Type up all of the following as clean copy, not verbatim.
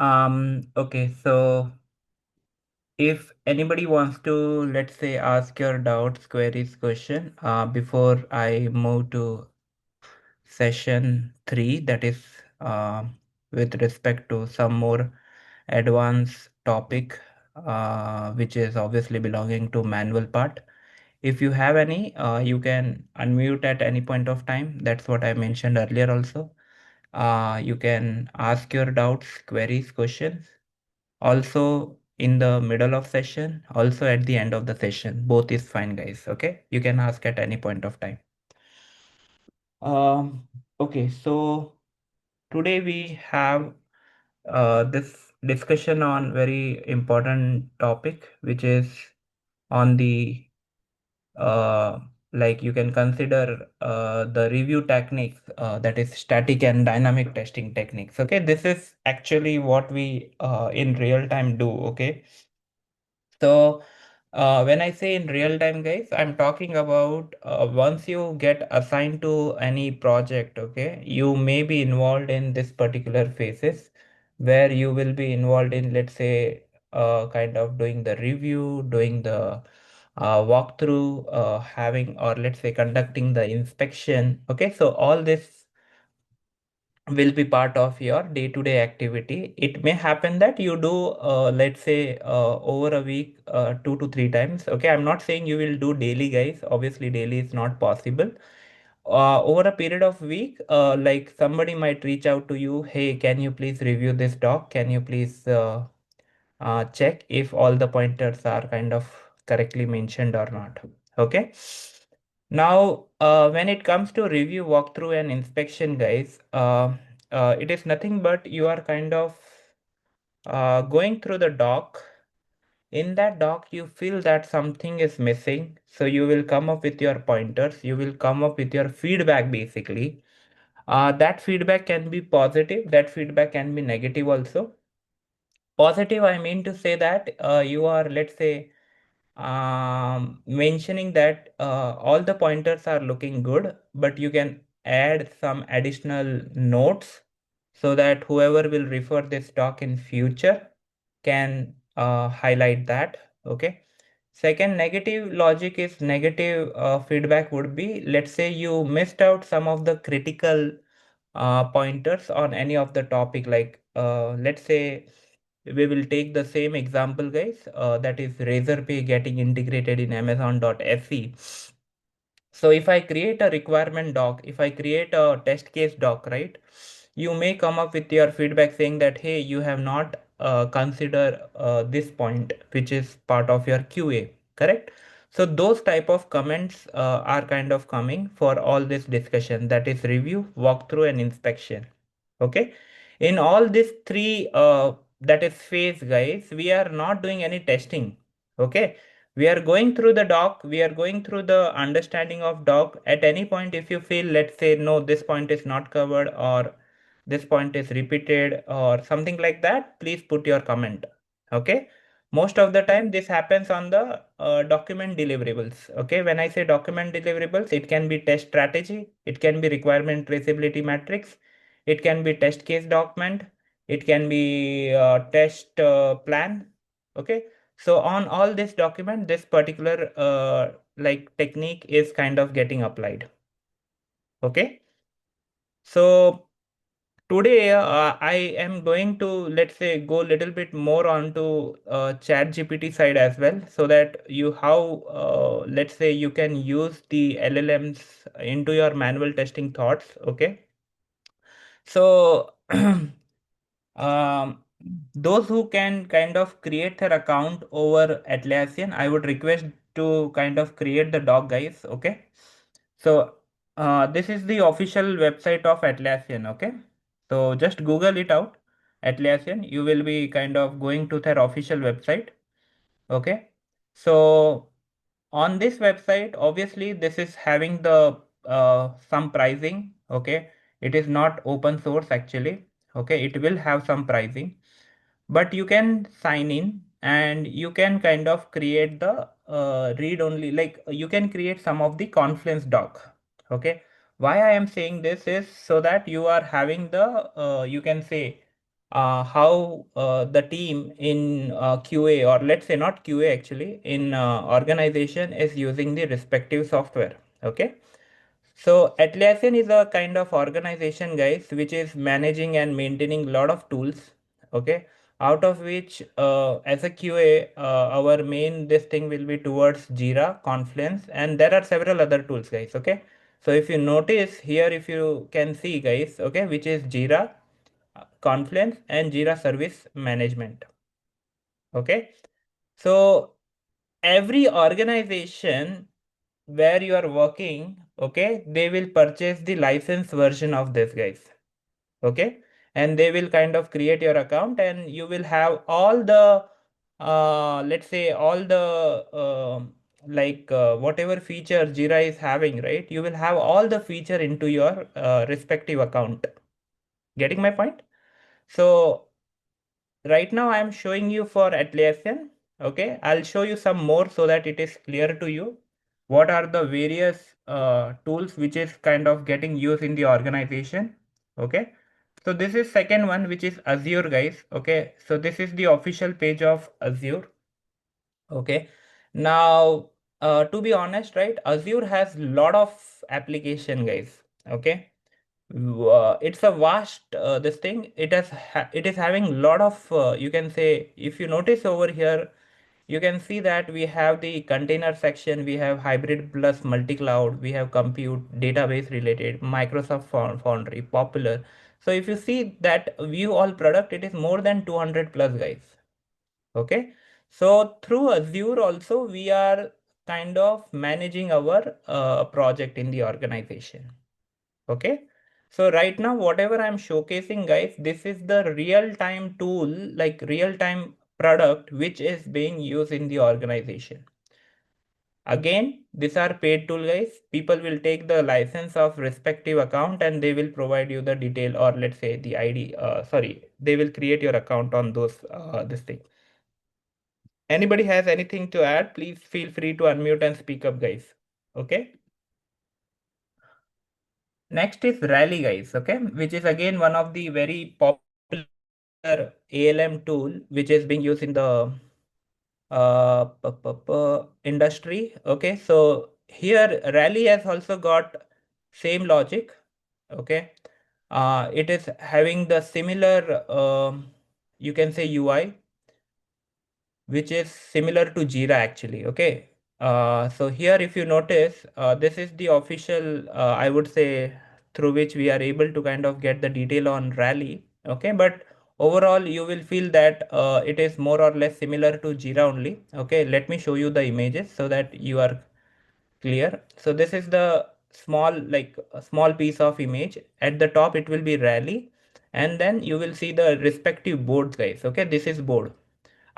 Okay, so if anybody wants to, let's say, ask your doubts, queries, question, before I move to session 3, that is with respect to some more advanced topic, which is obviously belonging to manual part. If you have any, you can unmute at any point of time. That's what I mentioned earlier also. You can ask your doubts, queries, questions. Also in the middle of session, also at the end of the session. Both is fine, guys. Okay. You can ask at any point of time. Okay, so today we have this discussion on very important topic, which is on the uh, like you can consider the review techniques, that is static and dynamic testing techniques. Okay, this is actually what we in real time do. Okay, so when I say in real time, guys, I'm talking about once you get assigned to any project, okay, you may be involved in this particular phases where you will be involved in, let's say, kind of doing the review, doing the walkthrough, having, or let's say conducting the inspection. Okay, so all this will be part of your day-to-day activity. It may happen that you do, let's say, over a week, 2 to 3 times. Okay, I'm not saying you will do daily, guys. Obviously, daily is not possible. Over a period of week, like somebody might reach out to you, hey, can you please review this doc? Can you please check if all the pointers are kind of correctly mentioned or not? Okay. Now, when it comes to review, walkthrough, and inspection, guys, it is nothing but you are kind of going through the doc. In that doc, you feel that something is missing. So you will come up with your pointers. You will come up with your feedback, basically. That feedback can be positive. That feedback can be negative also. Positive, I mean to say that you are, let's say, mentioning that all the pointers are looking good, but you can add some additional notes so that whoever will refer this doc in future can highlight that. Okay. Second, negative logic is negative feedback would be, let's say you missed out some of the critical pointers on any of the topic, like let's say we will take the same example, guys, that is Razorpay getting integrated in Amazon.se. So if I create a requirement doc, if I create a test case doc, right, you may come up with your feedback saying that, hey, you have not considered this point, which is part of your QA, correct? So those type of comments are kind of coming for all this discussion, that is review, walkthrough, and inspection. Okay. In all these three, that is phase, guys, we are not doing any testing. Okay, we are going through the doc, we are going through the understanding of doc. At any point, if you feel, let's say, no, this point is not covered, or this point is repeated, or something like that, please put your comment. Okay, most of the time this happens on the document deliverables. Okay, when I say document deliverables, it can be test strategy, it can be requirement traceability matrix, it can be test case document, it can be test plan. Okay, so on all this document, this particular like technique is kind of getting applied. Okay. So today I am going to, let's say, go a little bit more onto chat GPT side as well, so that you how let's say you can use the LLMs into your manual testing thoughts. Okay. So Um, those who can kind of create their account over Atlassian, I would request to kind of create the doc, guys. Okay. So this is the official website of Atlassian. Okay. So just Google it out, Atlassian. You will be kind of going to their official website. Okay. So on this website, obviously this is having the some pricing. Okay, it is not open source actually. Okay, it will have some pricing, but you can sign in and you can kind of create the read only, like you can create some of the Confluence doc. Okay, why I am saying this is so that you are having the you can say how the team in QA, or let's say not QA actually, in organization is using the respective software. Okay. So Atlassian is a kind of organization, guys, which is managing and maintaining a lot of tools. Okay. Out of which, as a QA, our main this thing will be towards JIRA, Confluence, and there are several other tools, guys. Okay. So if you notice here, if you can see, guys, okay, which is JIRA, Confluence, and JIRA Service Management. Okay. So every organization where you are working, okay, they will purchase the license version of this, guys. Okay. And they will kind of create your account, and you will have all the, let's say, all the, whatever feature Jira is having, right? You will have all the feature into your respective account. Getting my point? So right now I'm showing you for Atlassian. Okay, I'll show you some more so that it is clear to you what are the various tools which is kind of getting used in the organization. Okay, so this is second one, which is Azure, guys. Okay, so this is the official page of Azure. Okay, now to be honest, right, Azure has lot of application, guys. Okay, it's a vast this thing. It is having a lot of, you can say, if you notice over here, you can see that we have the container section, we have hybrid plus multi-cloud, we have compute, database related, Microsoft Foundry, Popular. So if you see that view all product, it is more than 200 plus, guys. Okay, so through Azure also we are kind of managing our project in the organization. Okay. So right now, whatever I'm showcasing, guys, this is the real-time tool, like real-time product, which is being used in the organization. Again, these are paid tool, guys. People will take the license of respective account and they will provide you the detail, or let's say the ID. Sorry, they will create your account on those this thing. Anybody has anything to add? Please feel free to unmute and speak up, guys. Okay. Next is Rally, guys, okay, which is again one of the very popular ALM tool which is being used in the industry. Okay, so here Rally has also got same logic. Okay, it is having the similar, you can say, UI, which is similar to Jira actually. Okay. So here, if you notice, this is the official, I would say, through which we are able to kind of get the detail on Rally. Okay. But overall, you will feel that it is more or less similar to Jira only. Okay. Let me show you the images so that you are clear. So this is the small, like a small piece of image. At the top, it will be Rally. And then you will see the respective boards, guys. Okay. This is board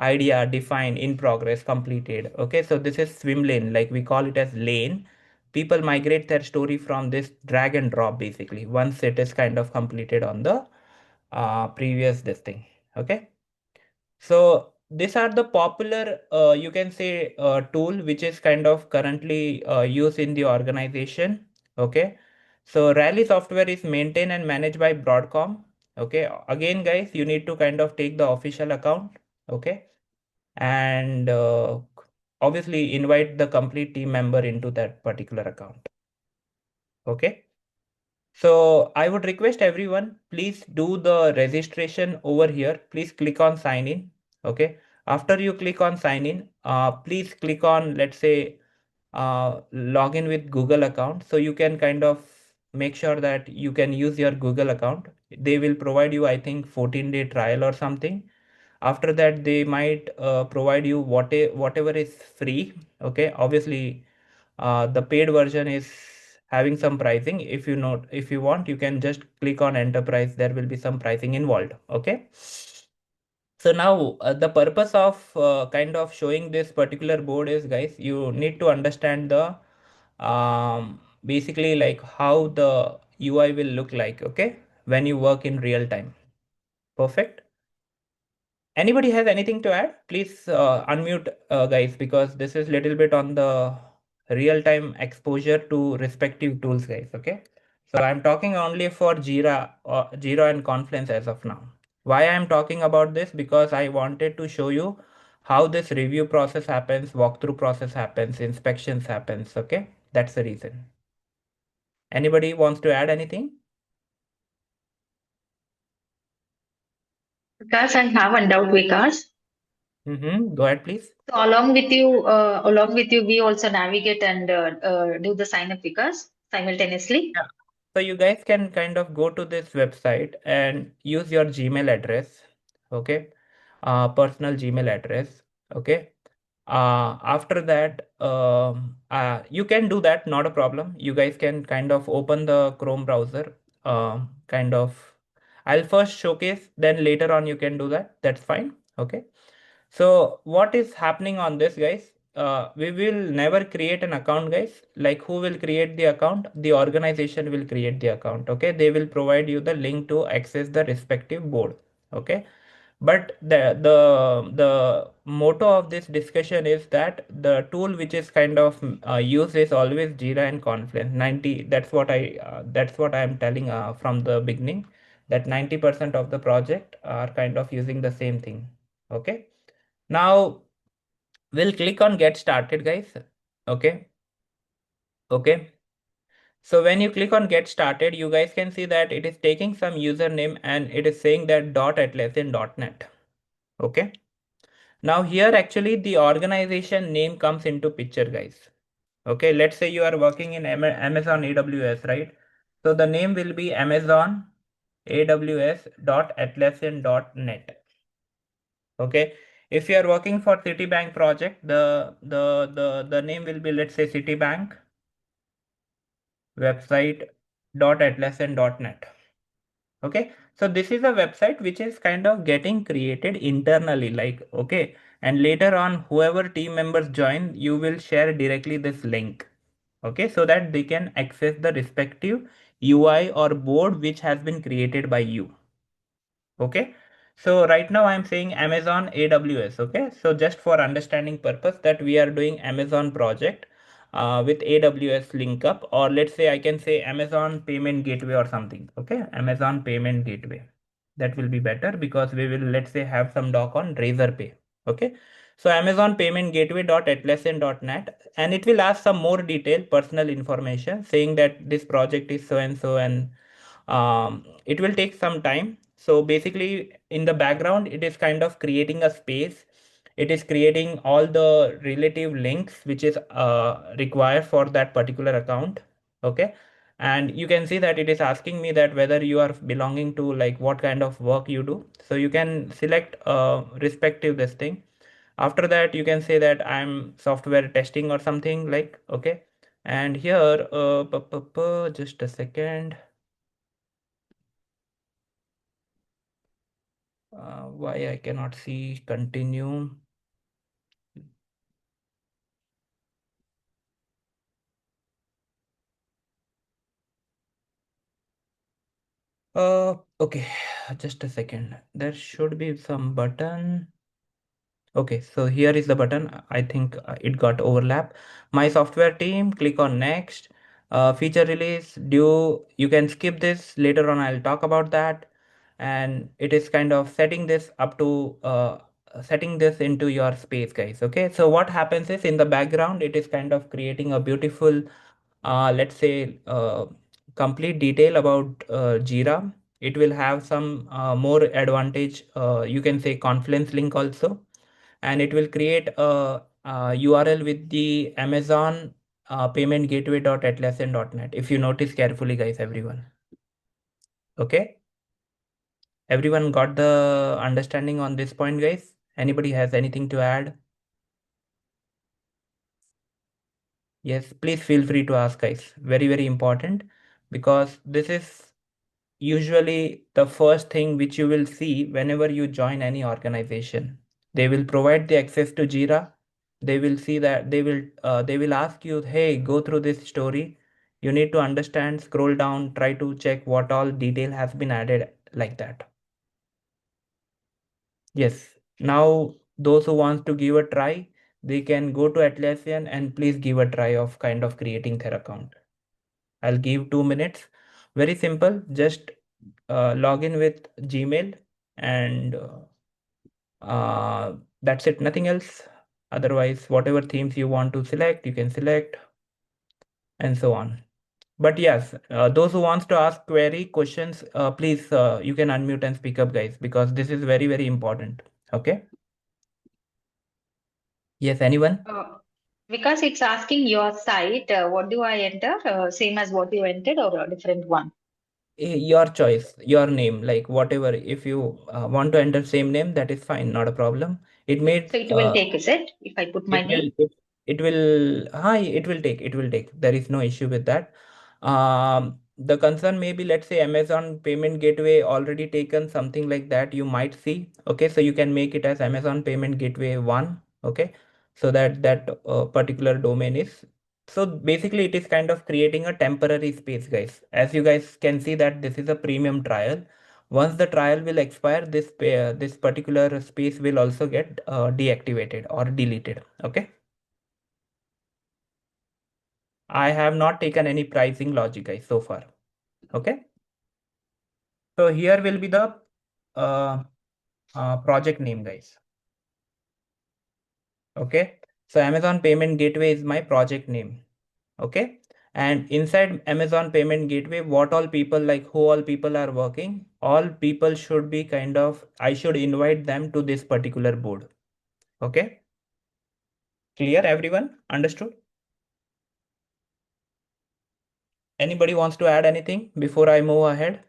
idea, define, in progress, completed. Okay, so this is swim lane, like we call it as lane. People migrate their story from this drag and drop basically once it is kind of completed on the previous this thing. Okay, so these are the popular, you can say, tool which is kind of currently used in the organization. Okay, so Rally software is maintained and managed by Broadcom. Okay, again, guys, you need to kind of take the official account. Okay, and obviously invite the complete team member into that particular account. Okay. So I would request everyone, please do the registration over here. Please click on sign in. Okay. After you click on sign in, please click on, let's say, log in with Google account. So you can kind of make sure that you can use your Google account. They will provide you, I think, 14-day trial or something. After that, they might provide you whatever is free. Okay, obviously, the paid version is having some pricing. If you know, if you want, you can just click on enterprise. There will be some pricing involved. Okay. So now the purpose of kind of showing this particular board is, guys, you need to understand the basically like how the UI will look like. Okay, when you work in real time. Perfect. Anybody has anything to add? Please unmute, guys, because this is little bit on the real-time exposure to respective tools, guys. Okay. So I'm talking only for Jira and Confluence as of now. Why I'm talking about this? Because I wanted to show you how this review process happens, walkthrough process happens, inspections happens. Okay, that's the reason. Anybody wants to add anything? Vikas, I have one doubt, Vikas. Go ahead, please. So along with you, we also navigate and do the sign up, Vikas, simultaneously. Yeah. So you guys can kind of go to this website and use your Gmail address. Okay. Personal Gmail address. Okay. After that, you can do that, not a problem. You guys can kind of open the Chrome browser. Kind of, I'll first showcase, then later on you can do that. That's fine. Okay. So what is happening on this, guys? We will never create an account, guys. Like who will create the account? The organization will create the account. Okay. They will provide you the link to access the respective board. Okay. But the motto of this discussion is that the tool which is kind of used is always Jira and Confluence. 90, that's what I am telling from the beginning, that 90% of the project are kind of using the same thing. Okay. Now we'll click on get started, guys. Okay. Okay. So when you click on get started, you guys can see that it is taking some username and it is saying that .atlassian.net. Okay. Now here actually the organization name comes into picture, guys. Okay, let's say you are working in Amazon AWS, right? So the name will be Amazon AWS Atlassian.net. Okay. If you are working for Citibank project, the name will be, let's say, Citibank website .atlassian.net. Okay, so this is a website which is kind of getting created internally, like, okay, and later on whoever team members join, you will share directly this link. Okay, so that they can access the respective UI or board which has been created by you. Okay, so right now I'm saying Amazon AWS. Okay, so just for understanding purpose that we are doing Amazon project with AWS link up, or let's say I can say Amazon payment gateway or something. Okay, Amazon payment gateway, that will be better because we will, let's say, have some doc on Razorpay. Okay, so Amazon payment gateway .atlassian.net, and it will ask some more detailed personal information saying that this project is so and so, and it will take some time. So basically in the background it is kind of creating a space. It is creating all the relative links which is required for that particular account. Okay, and you can see that it is asking me that whether you are belonging to, like, what kind of work you do. So you can select respective this thing. After that you can say that I'm software testing or something, like, okay. And here just a second. Why I cannot see continue? Okay, just a second. There should be some button. Okay, so here is the button. I think it got overlap. My software team, click on next. Feature release, you can skip this. Later on, I'll talk about that. And it is kind of setting this up to setting this into your space, guys. Okay, so what happens is in the background, it is kind of creating a beautiful, let's say, complete detail about Jira. It will have some more advantage. You can say Confluence link also, and it will create a URL with the Amazon payment gateway.atlassian.net. If you notice carefully, guys, everyone. Okay, everyone got the understanding on this point, guys? Anybody has anything to add? Yes, please feel free to ask, guys. Very, very important, because this is usually the first thing which you will see whenever you join any organization. They will provide the access to Jira. They will see that they will ask you, hey, go through this story. You need to understand, scroll down, try to check what all detail has been added, like that. Yes. Now those who wants to give a try, they can go to Atlassian and please give a try of kind of creating their account. I'll give 2 minutes. Very simple. Just log in with Gmail. and that's it, nothing else. Otherwise, whatever themes you want to select, you can select, and so on. But yes, those who wants to ask query questions, please, you can unmute and speak up, guys, because this is very, very important. Okay. Yes, anyone? Uh, because it's asking your site, what do I enter? Same as what you entered or a different one? Your choice, your name, like whatever. If you want to enter same name, that is fine, not a problem. It made So it will take, is it? If I put my it name? will it will hi it will take, there is no issue with that. The concern may be, let's say, Amazon payment gateway already taken, something like that you might see. Okay, so you can make it as Amazon payment gateway 1. Okay, so that particular domain is, so basically it is kind of creating a temporary space, guys. As you guys can see that this is a premium trial. Once the trial will expire, this particular space will also get deactivated or deleted. Okay. I have not taken any pricing logic, guys, so far. Okay. So here will be the uh, project name, guys. Okay. So Amazon Payment Gateway is my project name. Okay. And inside Amazon Payment Gateway, what all people, like who all people are working, all people should be kind of, I should invite them to this particular board. Okay. Clear, everyone? Understood? Anybody wants to add anything before I move ahead?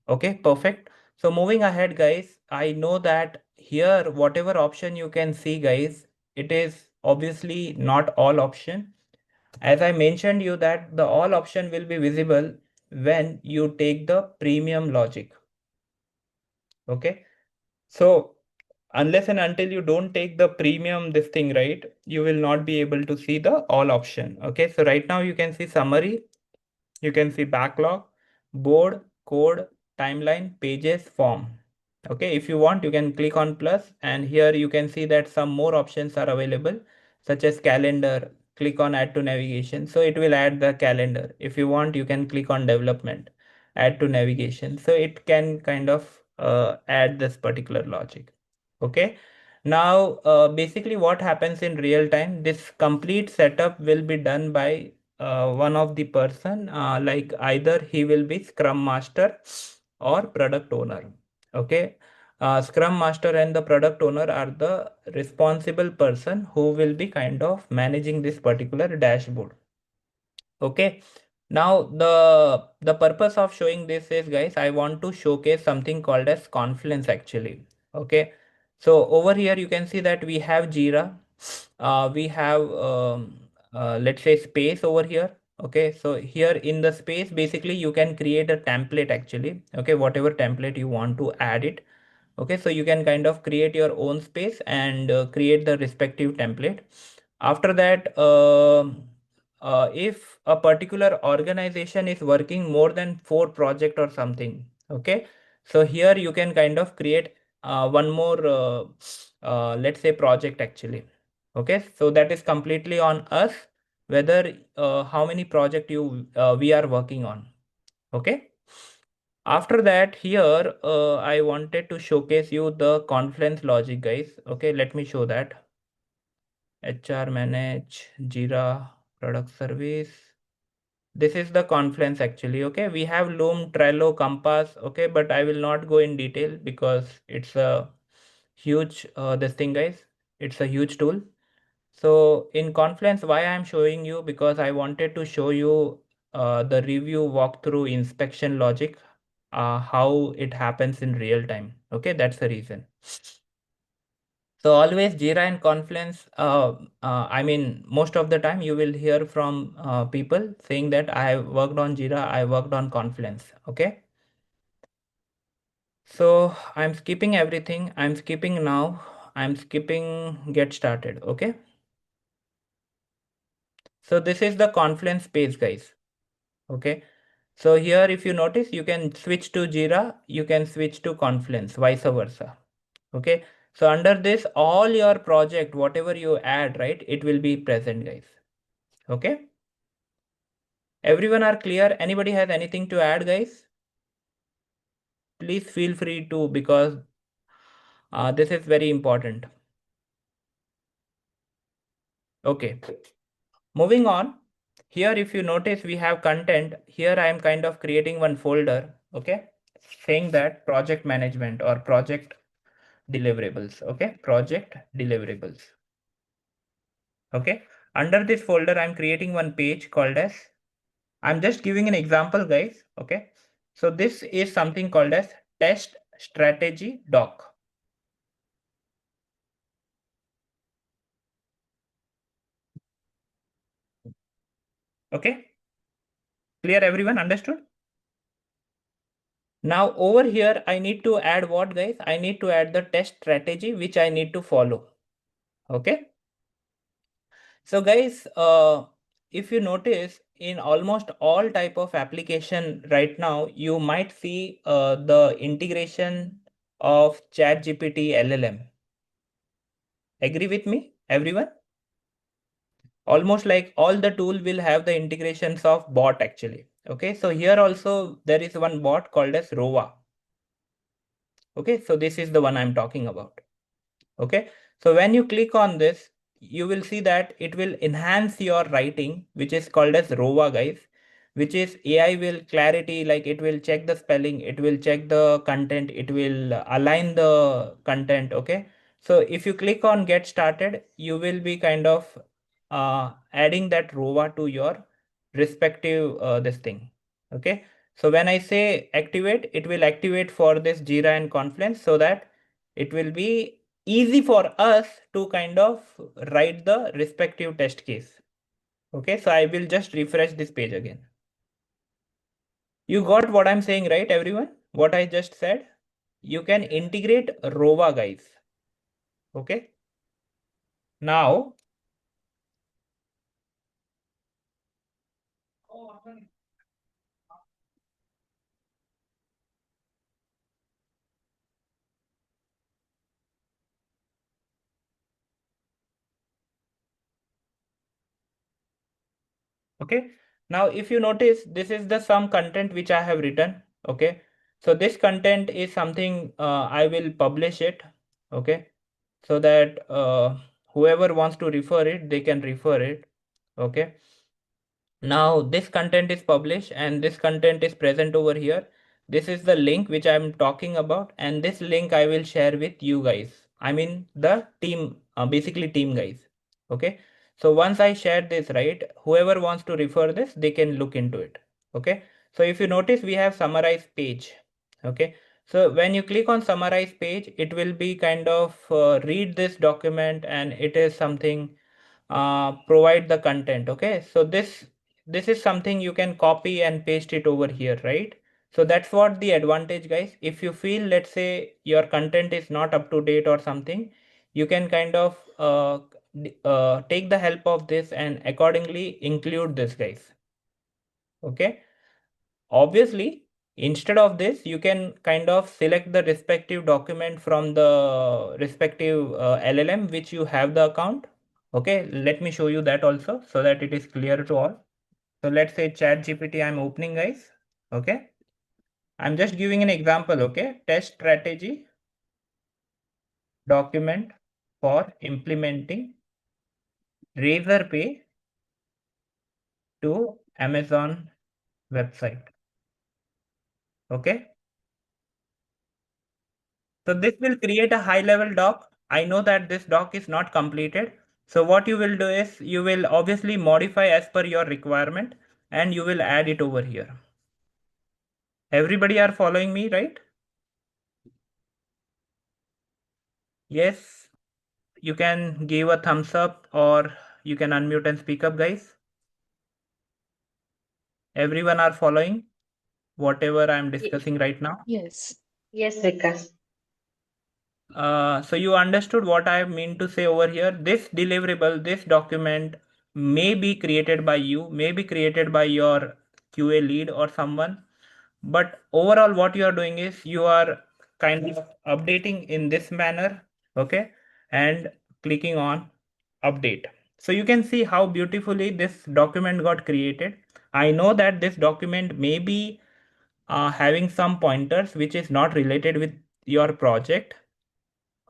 Okay, perfect. So moving ahead, guys, I know that here, whatever option you can see, guys, it is obviously not all option. As I mentioned you that the all option will be visible when you take the premium logic. Okay. So unless and until you don't take the premium this thing, right, you will not be able to see the all option. Okay. So right now you can see summary. You can see backlog, board, code, timeline, pages, form. Okay, if you want, you can click on plus, and here you can see that some more options are available, such as calendar. Click on add to navigation. So it will add the calendar. If you want, you can click on development, add to navigation. So it can kind of add this particular logic. Okay. Now, basically what happens in real time, this complete setup will be done by one of the person, like either he will be scrum master or product owner. Okay. Scrum master and the product owner are the responsible person who will be kind of managing this particular dashboard. Okay. Now the purpose of showing this is, guys, I want to showcase something called as Confluence actually. Okay. So over here you can see that we have Jira. We have let's say space over here. Okay. So here in the space, basically you can create a template actually. Okay. Whatever template you want to add it. Okay. So you can kind of create your own space and create the respective template. After that, if a particular organization is working more than 4 project or something, okay, so here you can kind of create one more let's say project actually. Okay, so that is completely on us, whether how many project you we are working on. Okay. After that, here I wanted to showcase you the Confluence logic, guys. Okay, let me show that. HR manage, Jira, product service. This is the Confluence actually. Okay, we have Loom, Trello, Compass. Okay, but I will not go in detail because it's a huge this thing, guys. It's a huge tool. So in Confluence, why I am showing you, because I wanted to show you the review, walkthrough, inspection logic, how it happens in real time. Okay, that's the reason. So always Jira and Confluence, I mean, most of the time you will hear from people saying that I have worked on Jira, I worked on Confluence. Okay. So I'm skipping everything. I'm skipping now. I'm skipping get started. Okay. So this is the Confluence page, guys. Okay. So here, if you notice, you can switch to Jira, you can switch to Confluence, vice versa. Okay. So under this, all your project, whatever you add, right, it will be present, guys. Okay. Everyone are clear? Anybody has anything to add, guys? Please feel free to, because this is very important. Okay. Moving on. Here, if you notice, we have content. Here, I am kind of creating one folder. Okay. Saying that project management or project deliverables. Okay. Project deliverables. Okay. Under this folder, I'm creating one page called as, I'm just giving an example, guys. Okay. So this is something called as test strategy doc. Okay. Clear, everyone? Understood? Now over here, I need to add what, guys? I need to add the test strategy which I need to follow. Okay. So guys, if you notice in almost all type of application right now, you might see the integration of ChatGPT LLM. Agree with me, everyone? Almost like all the tool will have the integrations of bot actually. Okay, so here also there is one bot called as ROVA. Okay, so this is the one I'm talking about. Okay, so when you click on this, you will see that it will enhance your writing, which is called as ROVA, guys, which is AI will clarity, like it will check the spelling, it will check the content, it will align the content. Okay, so if you click on get started, you will be kind of adding that ROVA to your respective this thing. Okay, so when I say activate, it will activate for this JIRA and Confluence, so that it will be easy for us to kind of write the respective test case. Okay, so I will just refresh this page again. You got what I'm saying, right, everyone? What I just said? You can integrate ROVA, guys. Okay, now, okay, now if you notice, this is the some content which I have written. Okay, so this content is something I will publish it. Okay, so that whoever wants to refer it, they can refer it. Okay, now this content is published and this content is present over here. This is the link which I'm talking about, and this link I will share with you guys. I mean the team, basically team guys. Okay, so once I share this, right, whoever wants to refer this, they can look into it. Okay, so if you notice, we have summarize page. Okay, so when you click on summarize page, it will be kind of read this document, and it is something provide the content. Okay, so this is something you can copy and paste it over here, right? So that's what the advantage, guys. If you feel, let's say, your content is not up to date or something, you can kind of take the help of this and accordingly include this, guys. Okay, obviously, instead of this, you can kind of select the respective document from the respective LLM which you have the account. Okay, let me show you that also so that it is clear to all. So let's say chat GPT I'm opening, guys. Okay, I'm just giving an example. Okay, test strategy document for implementing razor pay to Amazon website. Okay, so this will create a high level doc. I know that this doc is not completed. So what you will do is you will obviously modify as per your requirement and you will add it over here. Everybody are following me, right? Yes, you can give a thumbs up or you can unmute and speak up, guys. Everyone are following whatever I'm Ye- discussing right now. Yes. Yes, Vikas. So you understood what I mean to say over here. This deliverable, this document may be created by you, may be created by your QA lead or someone. But overall, what you are doing is you are kind of updating in this manner, okay, and clicking on update. So you can see how beautifully this document got created. I know that this document may be having some pointers which is not related with your project.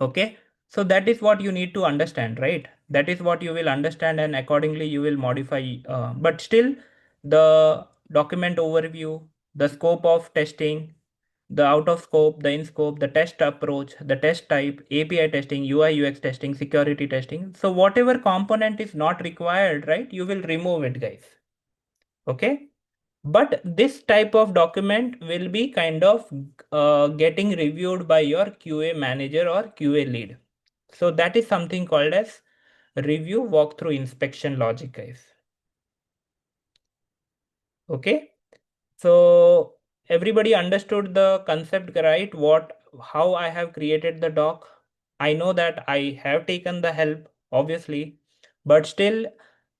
Okay, so that is what you need to understand, right? That is what you will understand, and accordingly you will modify. But still, the document overview, the scope of testing, the out of scope, the in scope, the test approach, the test type, API testing, UI UX testing, security testing. So whatever component is not required, right, you will remove it, guys. Okay. But this type of document will be kind of getting reviewed by your QA manager or QA lead. So that is something called as review walkthrough inspection logic, guys. Okay. So everybody understood the concept, right? How I have created the doc. I know that I have taken the help, obviously, but still,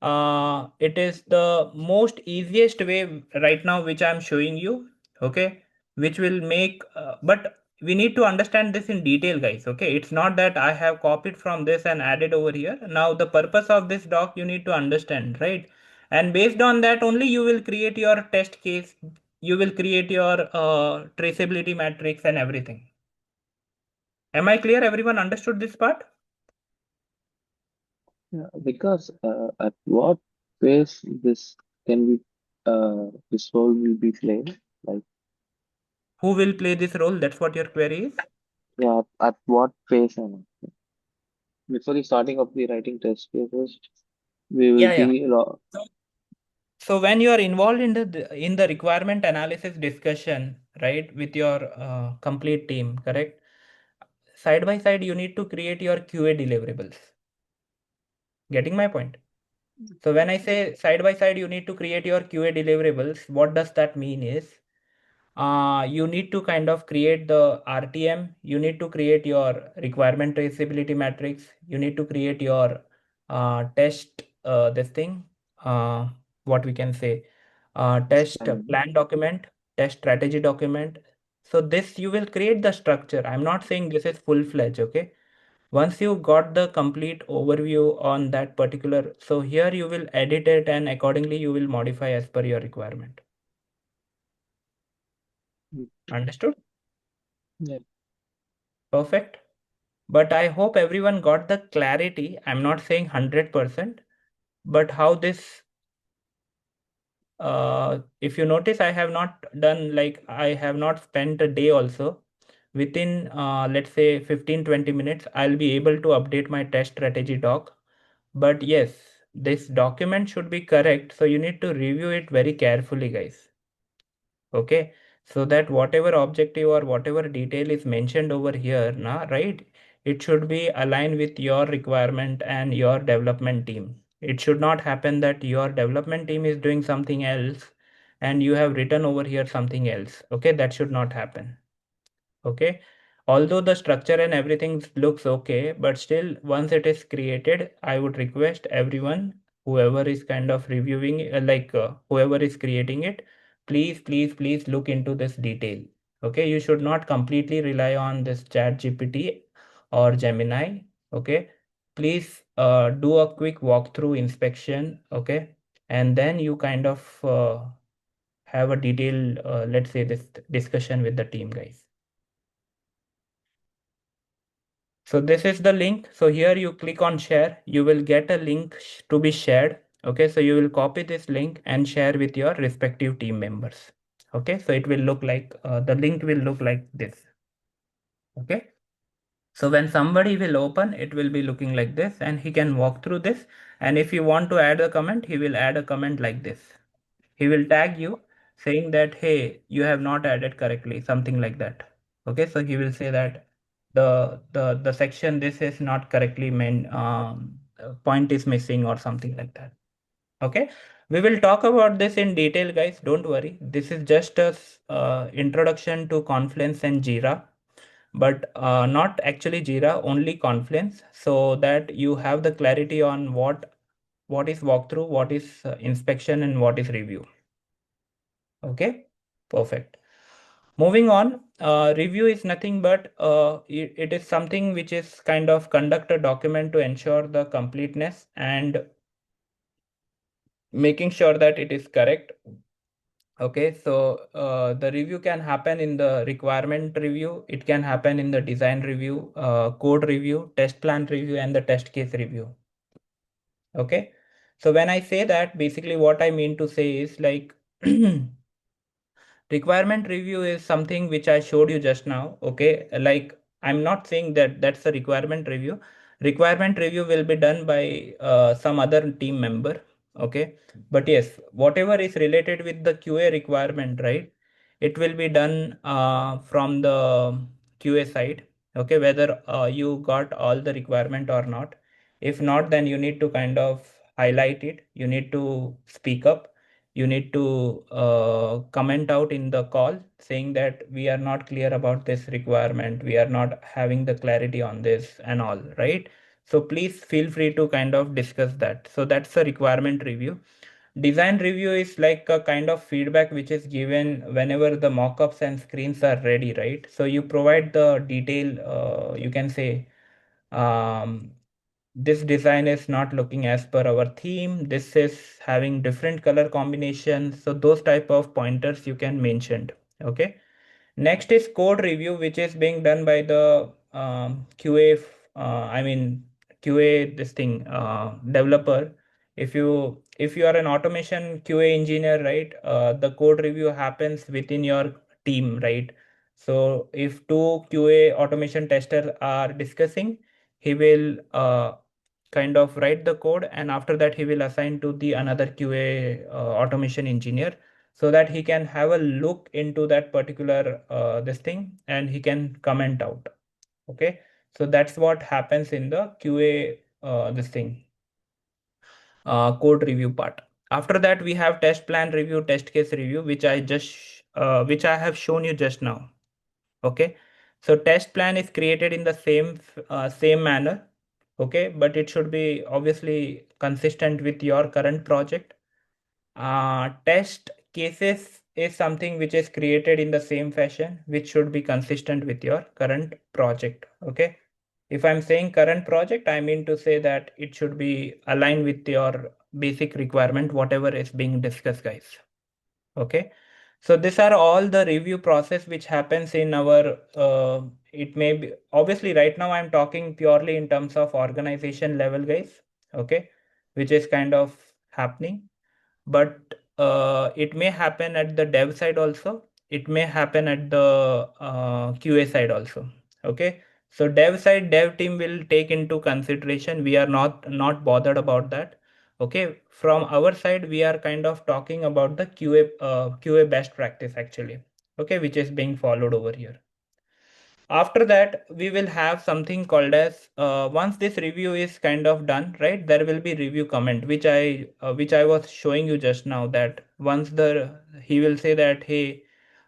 it is the most easiest way right now, which I'm showing you. Okay, which will make, but we need to understand this in detail, guys. Okay, it's not that I have copied from this and added over here. Now, the purpose of this doc you need to understand, right? And based on that only you will create your test case, you will create your traceability matrix and everything. Am I clear? Everyone understood this part? Yeah, because at what pace this role will be played? Like, Who will play this role? That's what your query is. yeah, at what pace and before the starting of the writing test cases, we will Yeah, yeah. be So, so when you are involved in the requirement analysis discussion, right, with your complete team, correct? Side by side, you need to create your QA deliverables. Getting my point? So when I say side by side, you need to create your QA deliverables. What does that mean is you need to kind of create the RTM, you need to create your requirement traceability matrix, you need to create your test, this thing, uh, what we can say, test standing. plan document, test strategy document. So this you will create the structure. I'm not saying this is full-fledged, okay? Once you got the complete overview on that particular, so here you will edit it and accordingly you will modify as per your requirement. Understood? Yeah. Perfect. But I hope everyone got the clarity. I'm not saying 100%, but how this, if you notice, I have not done like I have not spent a day also. Within, let's say 15-20 minutes, I'll be able to update my test strategy doc. But yes, this document should be correct. So you need to review it very carefully, guys. Okay, so that whatever objective or whatever detail is mentioned over here now, right, it should be aligned with your requirement and your development team. It should not happen that your development team is doing something else and you have written over here something else. Okay, that should not happen. Okay, although the structure and everything looks okay, but still once it is created, I would request everyone, whoever is kind of reviewing, whoever is creating it, please look into this detail. Okay, you should not completely rely on this chat GPT or Gemini. Okay, please do a quick walkthrough inspection. Okay, and then you kind of have a detailed, let's say, this discussion with the team, guys. So this is the link. So here you click on share, you will get a link to be shared. Okay, so you will copy this link and share with your respective team members. Okay, so it will look like, the link will look like this. Okay, so when somebody will open, it will be looking like this and he can walk through this. And if you want to add a comment, he will add a comment like this. He will tag you saying that, hey, you have not added correctly, something like that. Okay, so he will say that the section this is not correctly meant, point is missing or something like that. Okay, we will talk about this in detail, guys. Don't worry. This is just a introduction to Confluence and Jira, but not actually Jira, only Confluence, so that you have the clarity on what is walkthrough, what is inspection, and what is review. Okay, perfect. Moving on, review is nothing but it is something which is kind of conduct a document to ensure the completeness and making sure that it is correct. Okay, so the review can happen in the requirement review, it can happen in the design review, code review, test plan review, and the test case review. Okay, so when I say that, basically what I mean to say is like requirement review is something which I showed you just now. Okay, like I'm not saying that that's a requirement review. Requirement review will be done by some other team member. Okay, but yes, whatever is related with the QA requirement, right? It will be done from the QA side. Okay, whether you got all the requirement or not. If not, then you need to kind of highlight it. You need to speak up, you need to comment out in the call saying that we are not clear about this requirement, we are not having the clarity on this and all, right? So please feel free to kind of discuss that. So that's a requirement review. Design review is like a kind of feedback which is given whenever the mockups and screens are ready, right? So you provide the detail, you can say, um, this design is not looking as per our theme, this is having different color combinations, so those type of pointers you can mention. Okay, next is code review, which is being done by the QA, I mean QA this thing developer. If you are an automation QA engineer, right, the code review happens within your team, right? So if two QA automation testers are discussing, he will kind of write the code, and after that he will assign to the another QA automation engineer, so that he can have a look into that particular this thing and he can comment out. Okay, so that's what happens in the QA this thing code review part. After that we have test plan review, test case review, which I have shown you just now. Okay, so test plan is created in the same manner. Okay, but it should be obviously consistent with your current project. Test cases is something which is created in the same fashion, which should be consistent with your current project. Okay, if I'm saying current project, I mean to say that it should be aligned with your basic requirement, whatever is being discussed, guys. Okay, so these are all the review process which happens in our it may be, obviously right now I'm talking purely in terms of organization level, guys. Okay, which is kind of happening, but it may happen at the dev side also, it may happen at the QA side also. Okay, so dev side, dev team will take into consideration, we are not bothered about that. Okay, from our side we are kind of talking about the QA best practice actually. Okay, which is being followed over here. After that we will have something called as once this review is kind of done, right, there will be review comment, which I was showing you just now, that once the he will say that, hey,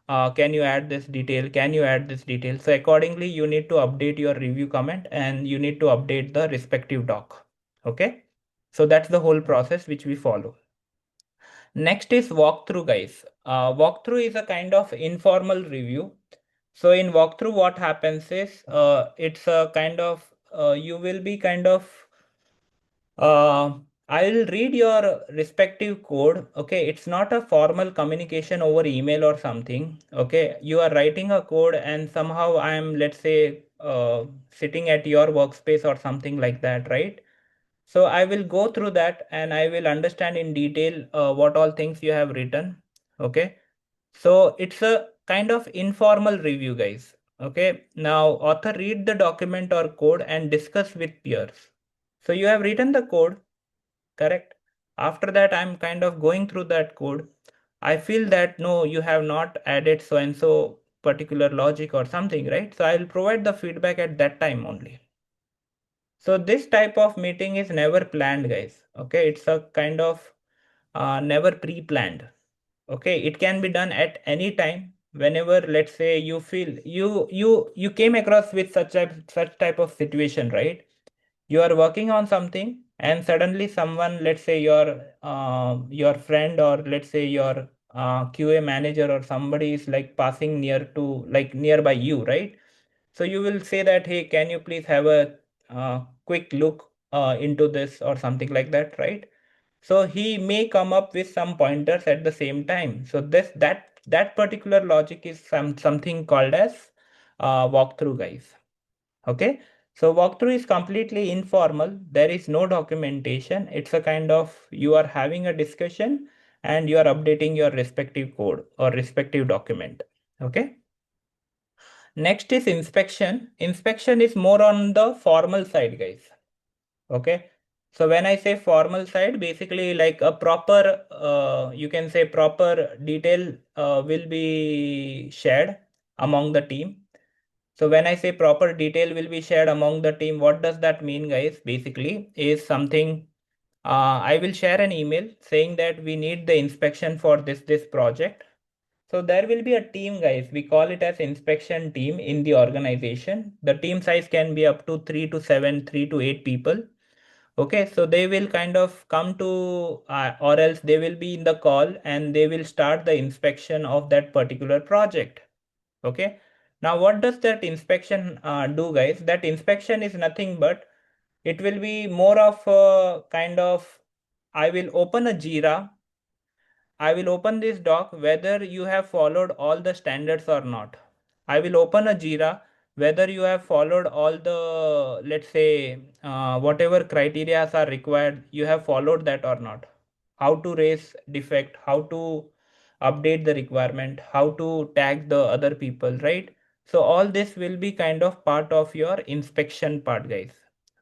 can you add this detail, can you add this detail, so accordingly you need to update your review comment and you need to update the respective doc. Okay, so that's the whole process which we follow. Next is walkthrough, guys. Walkthrough is a kind of informal review. So in walkthrough, what happens is it's a kind of you will be kind of I'll read your respective code. Okay, it's not a formal communication over email or something. Okay, you are writing a code and somehow I am, let's say, sitting at your workspace or something like that, right? So I will go through that and I will understand in detail what all things you have written. Okay. So it's a kind of informal review, guys. Okay. Now author read the document or code and discuss with peers. So you have written the code, correct? After that, I'm kind of going through that code. I feel that no, you have not added so and so particular logic or something, right? So I will provide the feedback at that time only. So this type of meeting is never planned, guys. Okay, it's a kind of never pre-planned. Okay, it can be done at any time whenever, let's say, you feel you came across with such type of situation, right? You are working on something and suddenly someone, let's say your friend, or let's say your QA manager or somebody is like passing near to, like nearby you, right? So you will say that, hey, can you please have a quick look into this or something like that, right? So he may come up with some pointers at the same time. So that particular logic is something called as walkthrough, guys. Okay. So walkthrough is completely informal. There is no documentation. It's a kind of you are having a discussion and you are updating your respective code or respective document. Okay. Next is inspection. Inspection is more on the formal side, guys. Okay. So when I say formal side, basically like a proper, you can say proper detail will be shared among the team. So when I say proper detail will be shared among the team, what does that mean, guys? Basically is something, I will share an email saying that we need the inspection for this project. So there will be a team, guys. We call it as inspection team in the organization. The team size can be up to 3 to 7, 3 to 8 people. Okay, so they will kind of come to, or else they will be in the call and they will start the inspection of that particular project. Okay, now what does that inspection do, guys? That inspection is nothing but it will be more of a kind of, I will open a JIRA. I will open this doc whether you have followed all the standards or not. I will open a JIRA whether you have followed all the, let's say, whatever criteria are required, you have followed that or not. How to raise defect, how to update the requirement, how to tag the other people, right? So all this will be kind of part of your inspection part, guys.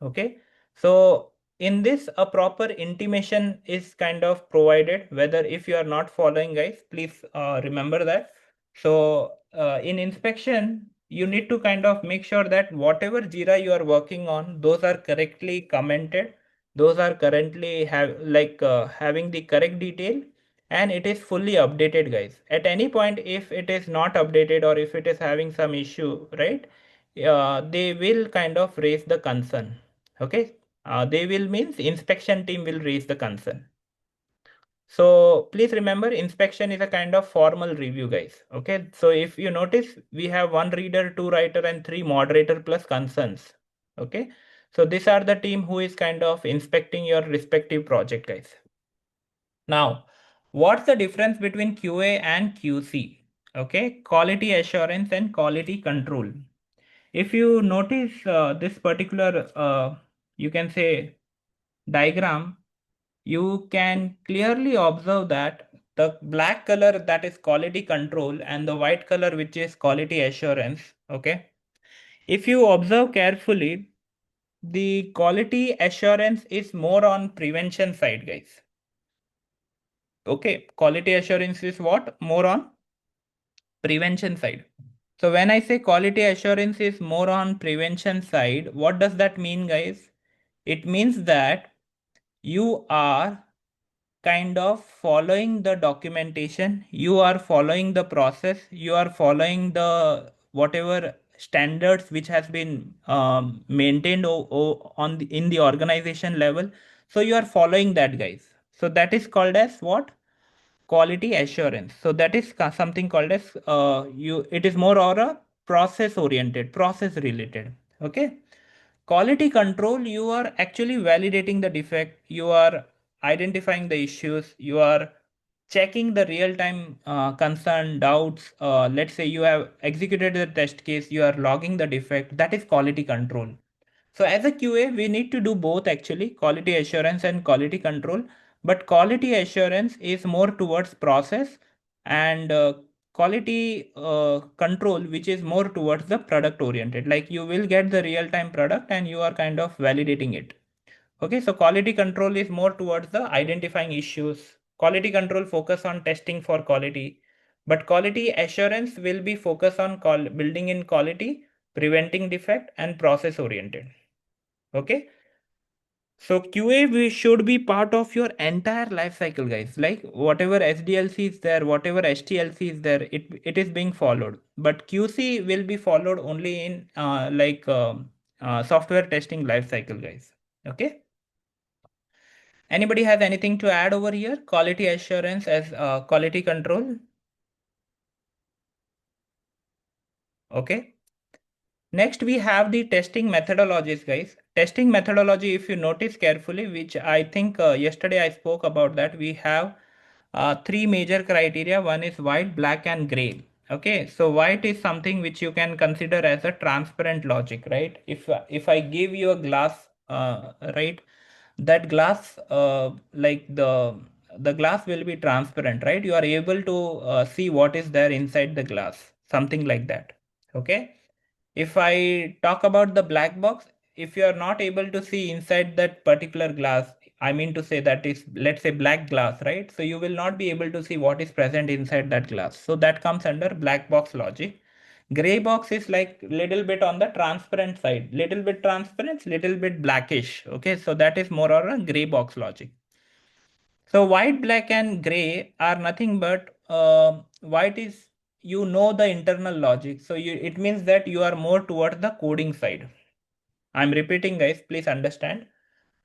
Okay. So in this, a proper intimation is kind of provided whether if you are not following, guys, please remember that. So in inspection you need to kind of make sure that whatever JIRA you are working on, those are correctly commented, those are currently have like having the correct detail, and it is fully updated, guys. At any point if it is not updated or if it is having some issue, right, they will kind of raise the concern. Okay, they will means inspection team will raise the concern. So please remember, inspection is a kind of formal review, guys. Okay, so if you notice, we have one reader, two writer, and three moderator plus concerns. Okay, so these are the team who is kind of inspecting your respective project, guys. Now, what's the difference between QA and QC? Okay, quality assurance and quality control. If you notice this particular, you can say diagram, you can clearly observe that the black color that is quality control and the white color which is quality assurance. Okay. If you observe carefully, the quality assurance is more on prevention side, guys. Okay. Quality assurance is what? More on prevention side. So when I say quality assurance is more on prevention side, what does that mean, guys? It means that you are kind of following the documentation, you are following the process, you are following the whatever standards which has been maintained on in the organization level. So you are following that, guys. So that is called as what? Quality assurance. So that is something called as you. It is more or a process oriented, process related. Okay. Quality control, you are actually validating the defect, you are identifying the issues, you are checking the real time concern, doubts. Let's say you have executed the test case, you are logging the defect. That is quality control. So as a QA, we need to do both actually, quality assurance and quality control. But quality assurance is more towards process, and quality control, which is more towards the product oriented. Like you will get the real time product and you are kind of validating it. Okay, so quality control is more towards the identifying issues. Quality control focus on testing for quality, but quality assurance will be focused on building in quality, preventing defect, and process oriented. Okay, so QA should be part of your entire life cycle, guys. Like whatever SDLC is there, whatever STLC is there, it is being followed. But QC will be followed only in software testing life cycle, guys. Okay. Anybody has anything to add over here? Quality assurance as quality control. Okay. Next, we have the testing methodologies, guys. Testing methodology, if you notice carefully, which I think yesterday I spoke about that, we have three major criteria. One is white, black, and gray. Okay, so white is something which you can consider as a transparent logic, right? If I give you a glass, right, that glass, like the glass will be transparent, right? You are able to see what is there inside the glass, something like that. Okay. If I talk about the black box, if you are not able to see inside that particular glass, I mean to say that is, let's say, black glass, right? So you will not be able to see what is present inside that glass. So that comes under black box logic. Gray box is like little bit on the transparent side, little bit transparent, little bit blackish. Okay, so that is more or a gray box logic. So white, black, and gray are nothing but white is, you know, the internal logic. So it means that you are more towards the coding side. I'm repeating, guys, please understand.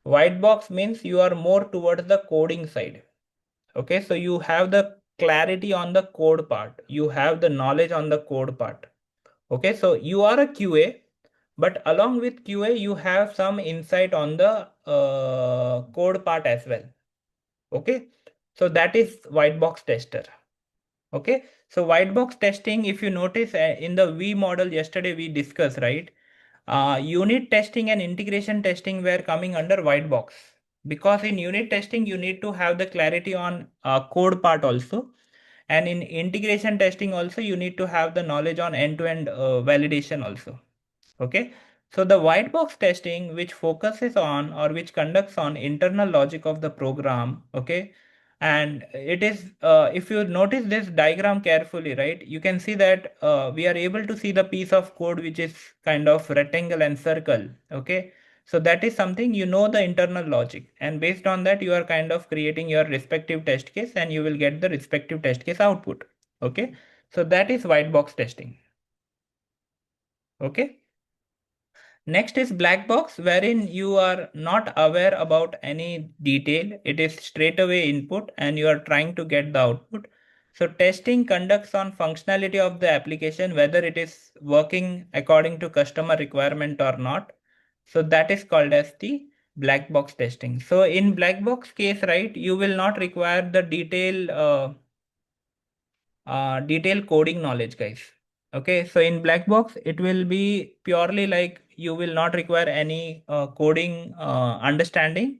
White box means you are more towards the coding side. Okay, so you have the clarity on the code part. You have the knowledge on the code part. Okay, so you are a QA, but along with QA, you have some insight on the code part as well. Okay, so that is white box tester. Okay, so white box testing, if you notice in the V model yesterday we discussed, right? Unit testing and integration testing were coming under white box, because in unit testing you need to have the clarity on code part also, and in integration testing also you need to have the knowledge on end-to-end validation also. Okay, so the white box testing, which focuses on or which conducts on internal logic of the program. Okay, and it is if you notice this diagram carefully, right, you can see that we are able to see the piece of code which is kind of rectangle and circle. Okay, so that is something, you know, the internal logic, and based on that you are kind of creating your respective test case and you will get the respective test case output. Okay, so that is white box testing. Okay. Next is black box, wherein you are not aware about any detail. It is straight away input and you are trying to get the output. So testing conducts on functionality of the application, whether it is working according to customer requirement or not. So that is called as the black box testing. So in black box case, right, you will not require the detail coding knowledge, guys. Okay, so in black box it will be purely like you will not require any coding understanding.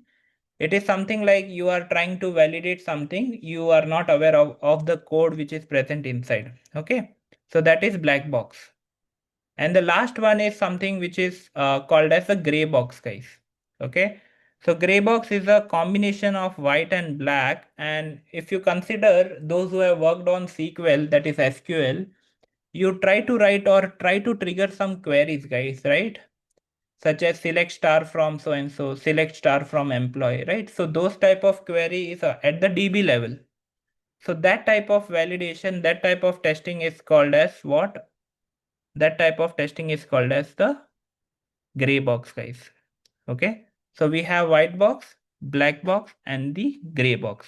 It is something like you are trying to validate something, you are not aware of the code which is present inside. Okay, so that is black box. And the last one is something which is called as a gray box, guys. Okay, so gray box is a combination of white and black. And if you consider those who have worked on SQL, that is SQL, you try to write or try to trigger some queries, guys, right? Such as select star from so and so, select star from employee, right? So those type of query is at the DB level. So that type of validation, that type of testing is called as what? That type of testing is called as the gray box, guys. Okay, so we have white box, black box, and the gray box.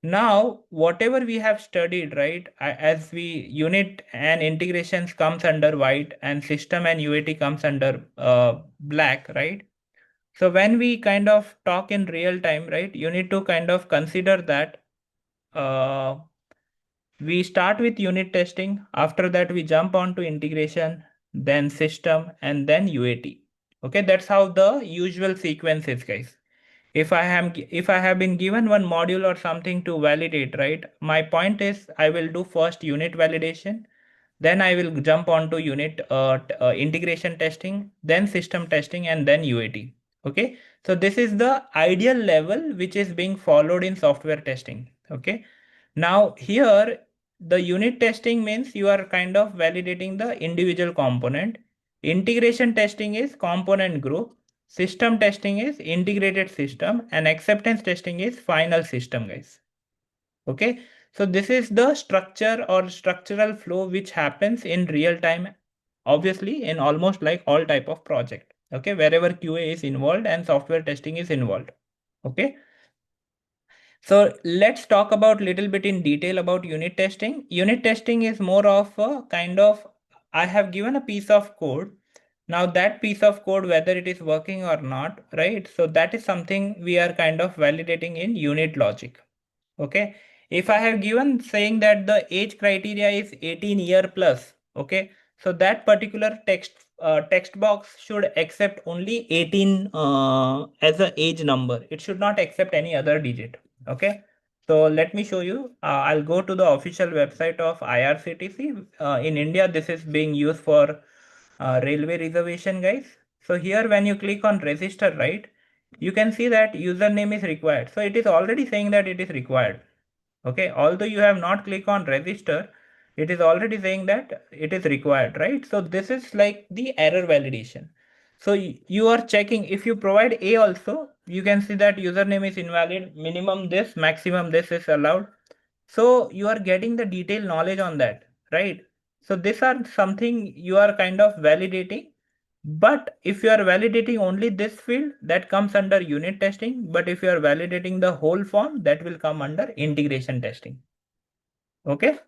Now whatever we have studied, right, as we unit and integrations comes under white and system and UAT comes under black, right? So when we kind of talk in real time, right, you need to kind of consider that uh, we start with unit testing. After that, we jump on to integration, then system, and then UAT. Okay, that's how the usual sequence is, guys. If I have been given one module or something to validate, right? My point is I will do first unit validation, then I will jump on to unit integration testing, then system testing, and then UAT. Okay, so this is the ideal level which is being followed in software testing. Okay, now here the unit testing means you are kind of validating the individual component. Integration testing is component group. System testing is integrated system, and acceptance testing is final system, guys. Okay, so this is the structure or structural flow which happens in real time, obviously in almost like all type of project. Okay, wherever QA is involved and software testing is involved. Okay, so let's talk about little bit in detail about unit testing. Unit testing is more of a kind of I have given a piece of code. Now that piece of code, whether it is working or not, right? So that is something we are kind of validating in unit logic. Okay. If I have given saying that the age criteria is 18 year plus, okay, so that particular text box should accept only 18 as a age number. It should not accept any other digit. Okay. So let me show you. I'll go to the official website of IRCTC. In India, this is being used for railway reservation, guys. So here, when you click on register, right, you can see that username is required. So it is already saying that it is required. Okay, although you have not clicked on register, it is already saying that it is required, right? So this is like the error validation. So you are checking if you provide A also, you can see that username is invalid, minimum this, maximum this is allowed. So you are getting the detailed knowledge on that, right? So these are something you are kind of validating. But if you are validating only this field, that comes under unit testing. But if you are validating the whole form, that will come under integration testing. Okay.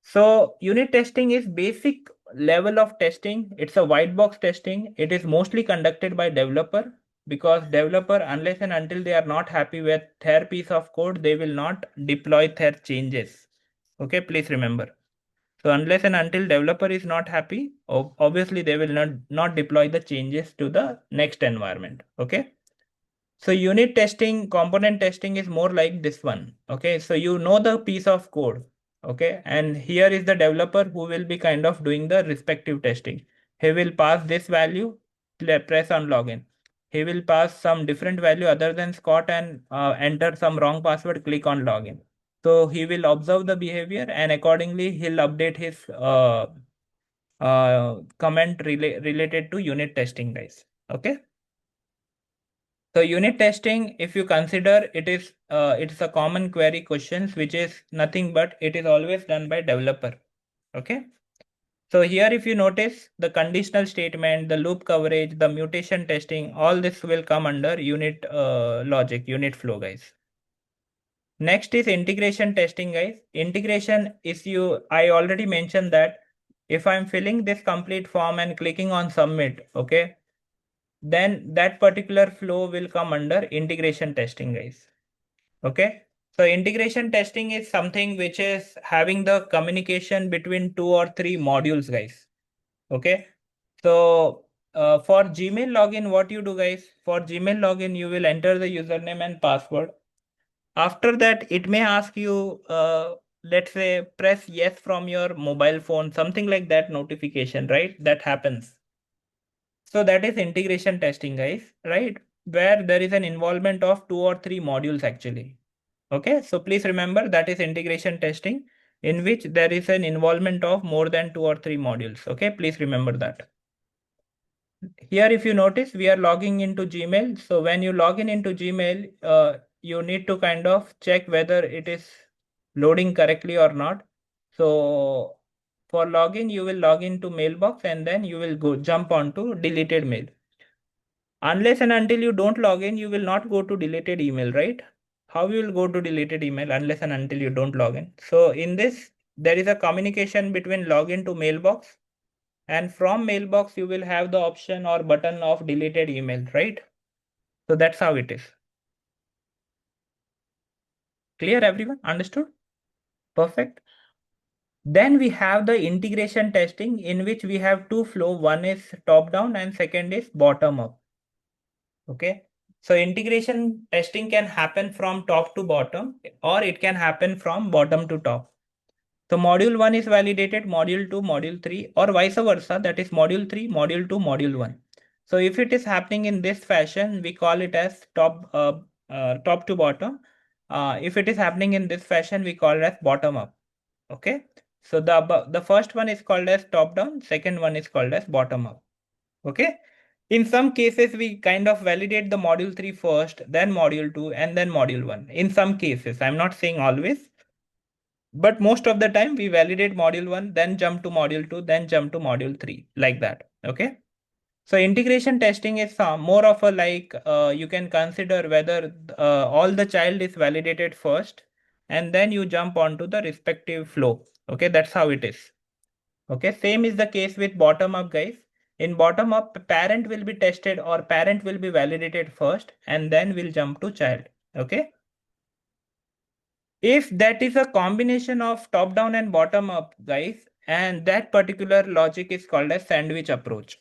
So unit testing is basic level of testing. It's a white box testing. It is mostly conducted by developer because developer, unless and until they are not happy with their piece of code, they will not deploy their changes. Okay, please remember. So unless and until developer is not happy, obviously they will not deploy the changes to the next environment. Okay. So unit testing, component testing is more like this one. Okay. So you know the piece of code. Okay. And here is the developer who will be kind of doing the respective testing. He will pass this value, press on login. He will pass some different value other than Scott and enter some wrong password, click on login. So he will observe the behavior and accordingly he'll update his comment related to unit testing, guys. Okay. So unit testing, if you consider it's a common query questions, which is nothing but it is always done by developer. Okay. So here, if you notice the conditional statement, the loop coverage, the mutation testing, all this will come under unit logic, unit flow, guys. Next is integration testing, guys. Integration is I already mentioned that if I'm filling this complete form and clicking on submit, okay, then that particular flow will come under integration testing, guys. Okay. So integration testing is something which is having the communication between 2 or 3 modules, guys. Okay. So for Gmail login, what you do, guys, for Gmail login, you will enter the username and password. After that, it may ask you, let's say, press yes from your mobile phone, something like that notification, right? That happens. So that is integration testing, guys, right? Where there is an involvement of 2 or 3 modules actually. Okay, so please remember that is integration testing in which there is an involvement of more than 2 or 3 modules. Okay, please remember that. Here, if you notice, we are logging into Gmail. So when you log in into Gmail, you need to kind of check whether it is loading correctly or not. So for login, you will log into mailbox and then you will go jump onto deleted mail. Unless and until you don't log in, you will not go to deleted email, right? How you will go to deleted email unless and until you don't log in? So in this, there is a communication between login to mailbox, and from mailbox, you will have the option or button of deleted email, right? So that's how it is. Clear, everyone? Understood? Perfect. Then we have the integration testing in which we have 2 flow. One is top down and second is bottom up. Okay. So integration testing can happen from top to bottom or it can happen from bottom to top. So module 1 is validated, module 2, module 3, or vice versa. That is module 3, module 2, module 1. So if it is happening in this fashion, we call it as top to bottom. If it is happening in this fashion, we call it as bottom up. Okay. So the first one is called as top down. Second one is called as bottom up. Okay. In some cases, we kind of validate the module 3 first, then module 2, and then module 1. In some cases, I'm not saying always, but most of the time we validate module 1, then jump to module 2, then jump to module 3, like that. Okay. So integration testing is more of a like you can consider whether all the child is validated first, and then you jump onto the respective flow. Okay, that's how it is. Okay, same is the case with bottom up, guys. In bottom up, parent will be tested or parent will be validated first, and then we'll jump to child. Okay. If that is a combination of top down and bottom up, guys, and that particular logic is called as sandwich approach.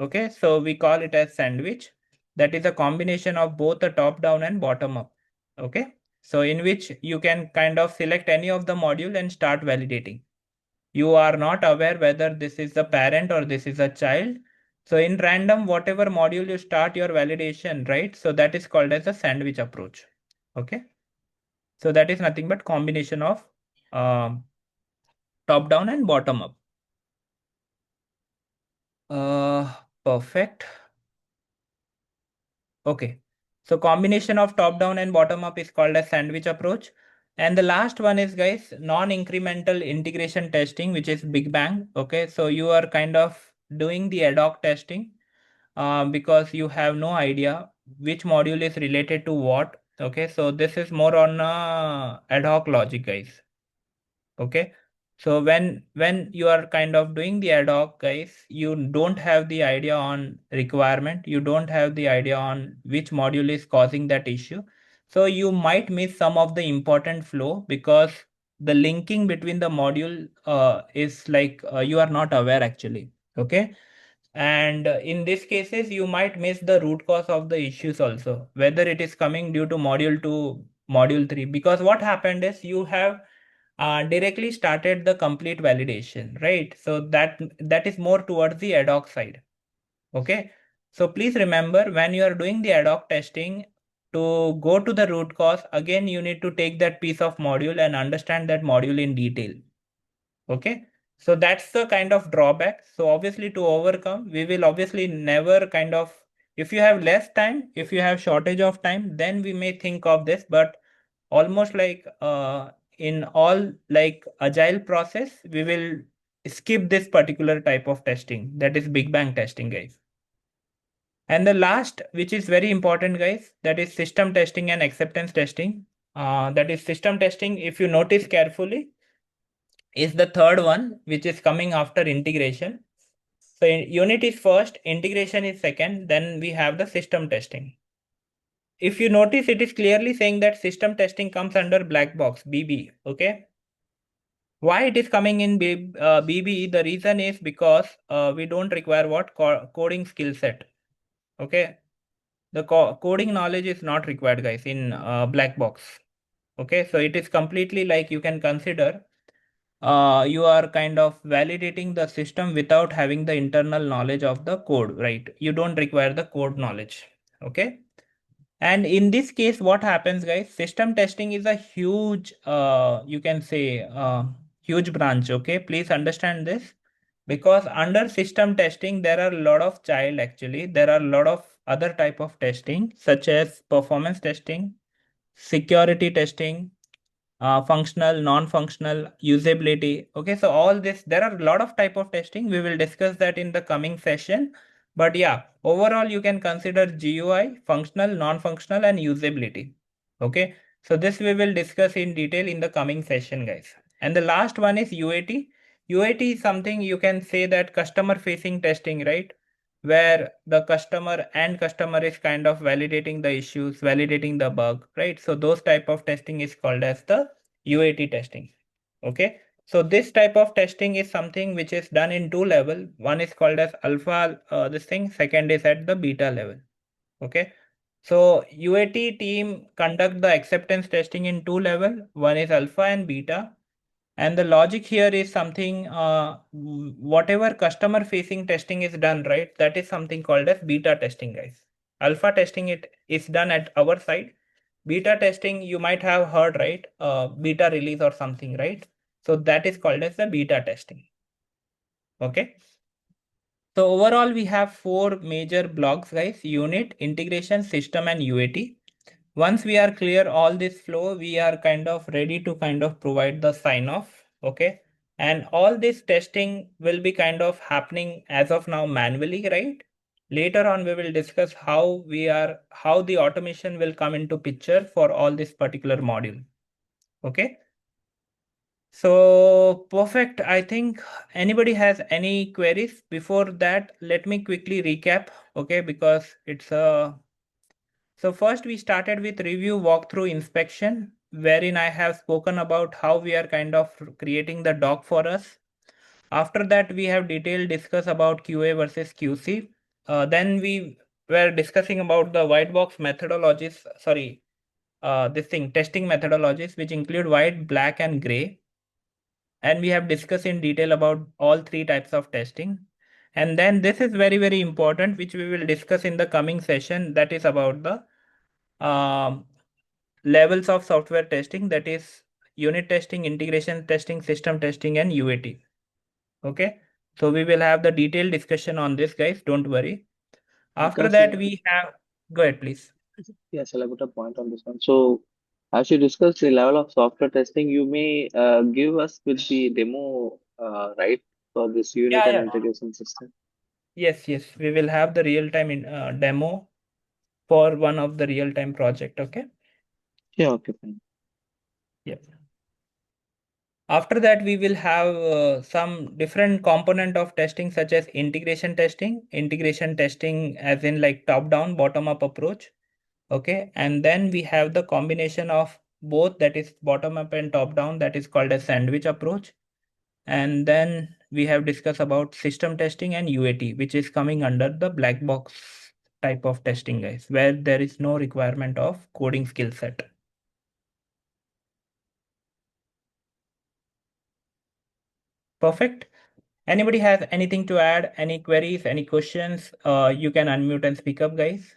Okay, so we call it as sandwich. That is a combination of both the top down and bottom up. Okay, so in which you can kind of select any of the module and start validating. You are not aware whether this is the parent or this is a child. So in random, whatever module you start your validation, right? So that is called as a sandwich approach. Okay. So that is nothing but combination of um, top down and bottom up. Perfect. Okay. So combination of top down and bottom up is called a sandwich approach. And the last one is, guys, non-incremental integration testing, which is Big Bang. Okay. So you are kind of doing the ad hoc testing because you have no idea which module is related to what. Okay. So this is more on ad hoc logic, guys. Okay. So when you are kind of doing the ad hoc, guys, you don't have the idea on requirement. You don't have the idea on which module is causing that issue. So you might miss some of the important flow because the linking between the module is like you are not aware actually. Okay. And in these cases, you might miss the root cause of the issues also, whether it is coming due to module 2, module 3. Because what happened is you have directly started the complete validation, right? So that is more towards the ad hoc side. Okay. So please remember when you are doing the ad hoc testing, to go to the root cause, again, you need to take that piece of module and understand that module in detail. Okay. So that's the kind of drawback. So obviously to overcome, we will obviously never kind of, if you have less time, if you have shortage of time, then we may think of this, but almost like in all like agile process, we will skip this particular type of testing. That is Big Bang testing, guys. And the last, which is very important, guys, that is system testing and acceptance testing. That is system testing. If you notice carefully, is the third one, which is coming after integration. So unit is first, integration is second, then we have the system testing. If you notice, it is clearly saying that system testing comes under black box, BB, okay? Why it is coming in BB? The reason is because we don't require what coding skill set, okay? The coding knowledge is not required, guys, in black box, okay? So it is completely like you can consider you are kind of validating the system without having the internal knowledge of the code, right? You don't require the code knowledge. Okay. And in this case, what happens, guys? System testing is a huge, you can say, huge branch. Okay. Please understand this because under system testing, there are a lot of child actually. There are a lot of other type of testing, such as performance testing, security testing, functional, non-functional, usability. Okay, so all this, there are a lot of type of testing. We will discuss that in the coming session. But yeah, overall, you can consider GUI, functional, non-functional, and usability. Okay, so this we will discuss in detail in the coming session, guys. And the last one is UAT. UAT is something you can say that customer facing testing, right? Where the customer is kind of validating the issues, validating the bug, right? So those type of testing is called as the UAT testing. Okay. So this type of testing is something which is done in two level. One is called as alpha, this thing. Second is at the beta level. Okay. So UAT team conduct the acceptance testing in two level. One is alpha and beta. And the logic here is something, whatever customer facing testing is done, right? That is something called as beta testing, guys. Alpha testing it is done at our side. Beta testing, you might have heard, right? Beta release or something, right? So that is called as the beta testing. Okay. So overall, we have four major blocks, guys: unit, integration, system, and UAT. Once we are clear all this flow, we are kind of ready to kind of provide the sign off. Okay. And all this testing will be kind of happening as of now manually, right? Later on, we will discuss how the automation will come into picture for all this particular module. Okay. So perfect. I think anybody has any queries before that? Let me quickly recap, okay, because it's a so first we started with review, walkthrough, inspection, wherein I have spoken about how we are kind of creating the doc for us. After that, we have detailed discuss about QA versus QC. Then we were discussing about the white box methodologies, sorry, this thing, testing methodologies, which include white, black, and gray. And we have discussed in detail about all three types of testing. And then this is very, very important, which we will discuss in the coming session. That is about the levels of software testing, that is unit testing, integration testing, system testing, and UAT. Okay. So we will have the detailed discussion on this, guys. Don't worry. After Because, that, we have, go ahead, please. yes, I'll put a point on this one. So, as you discussed the level of software testing, you may give us with the demo, right, for this unit Yeah, and yeah. integration system. Yes, yes. We will have the real-time demo for one of the real-time project. Okay. Yeah, okay, fine. Yep. After that, we will have some different component of testing, such as integration testing as in like top-down, bottom-up approach. Okay. And then we have the combination of both, that is bottom-up and top-down, that is called a sandwich approach. And then we have discussed about system testing and UAT, which is coming under the black box type of testing, guys, where there is no requirement of coding skill set. Perfect. Anybody has anything to add? Any queries? Any questions? You can unmute and speak up, guys.